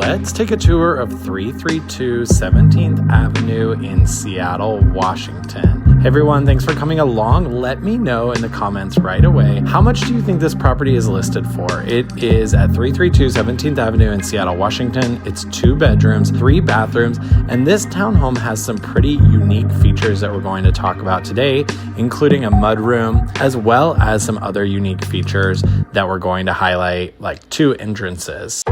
Let's take a tour of 332 17th Avenue in Seattle, Washington. Hey everyone, thanks for coming along. Let me know in the comments right away, how much do you think this property is listed for? It is at 332 17th Avenue in Seattle, Washington. It's 2 bedrooms, 3 bathrooms, and this townhome has some pretty unique features that we're going to talk about today, including a mudroom, as well as some other unique features that we're going to highlight, like 2 entrances.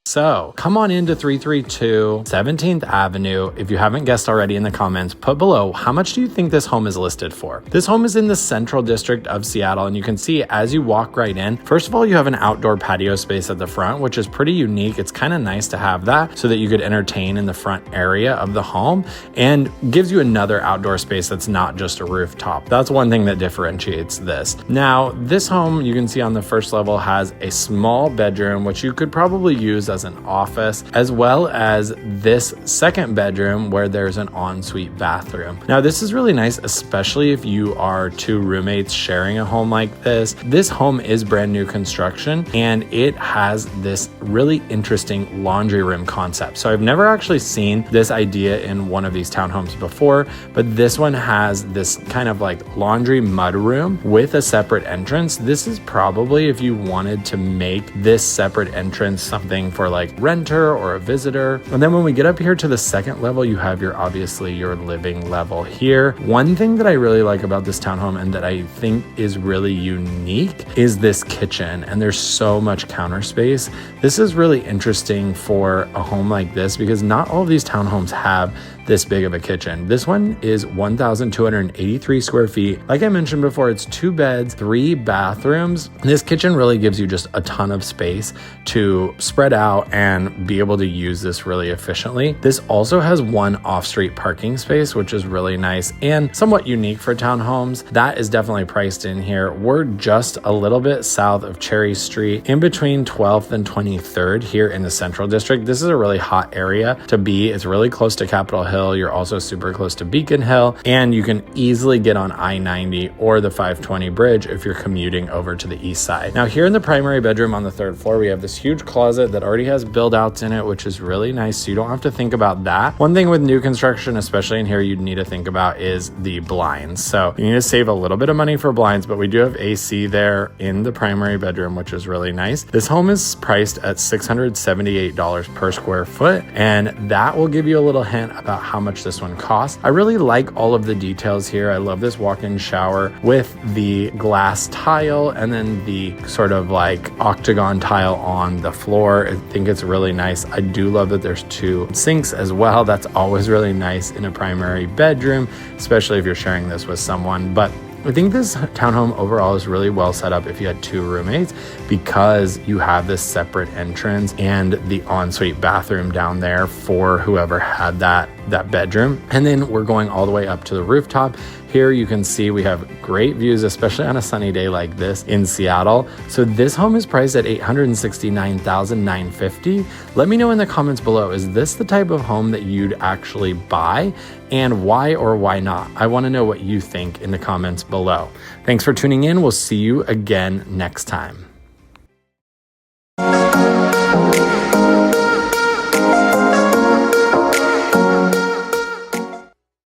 So come on into 332 17th Avenue. If you haven't guessed already in the comments, put below, how much do you think this home is listed for? This home is in the central district of Seattle, and you can see as you walk right in, first of all, you have an outdoor patio space at the front, which is pretty unique. It's kind of nice to have that so that you could entertain in the front area of the home, and gives you another outdoor space that's not just a rooftop. That's one thing that differentiates this. Now, this home, you can see on the first level, has a small bedroom, which you could probably use as an office, as well as this second bedroom where there's an ensuite bathroom. Now, this is really nice, especially if you are 2 roommates sharing a home like this. This home is brand new construction, and it has this really interesting laundry room concept. So I've never actually seen this idea in one of these townhomes before, but this one has this kind of like laundry mud room with a separate entrance. This is probably, if you wanted to make this separate entrance something for like renter or a visitor. And then when we get up here to the second level, you have obviously your living level here. One thing that I really like about this townhome, and that I think is really unique, is this kitchen. And there's so much counter space. This is really interesting for a home like this because not all of these townhomes have this big of a kitchen. This one is 1,283 square feet. Like I mentioned before, it's 2 beds, 3 bathrooms. This kitchen really gives you just a ton of space to spread out and be able to use this really efficiently. This also has 1 off-street parking space, which is really nice and somewhat unique for townhomes. That is definitely priced in here. We're just a little bit south of Cherry Street, in between 12th and 23rd here in the Central District. This is a really hot area to be. It's really close to Capitol Hill. You're also super close to Beacon Hill, and you can easily get on I-90 or the 520 bridge if you're commuting over to the east side. Now, here in the primary bedroom on the 3rd floor, we have this huge closet that already has build outs in it, which is really nice. So you don't have to think about that. One thing with new construction, especially in here, you'd need to think about is the blinds. So you need to save a little bit of money for blinds, but we do have AC there in the primary bedroom, which is really nice. This home is priced at $678 per square foot, and that will give you a little hint about how much this one costs. I really like all of the details here. I love this walk-in shower with the glass tile and then the sort of like octagon tile on the floor. I think it's really nice. I do love that there's 2 sinks as well. That's always really nice in a primary bedroom, especially if you're sharing this with someone. But I think this townhome overall is really well set up if you had 2 roommates, because you have this separate entrance and the ensuite bathroom down there for whoever had that bedroom. And then we're going all the way up to the rooftop. Here you can see we have great views, especially on a sunny day like this in Seattle. So this home is priced at $869,950. Let me know in the comments below, is this the type of home that you'd actually buy, and why or why not? I want to know what you think in the comments below. Thanks for tuning in. We'll see you again next time.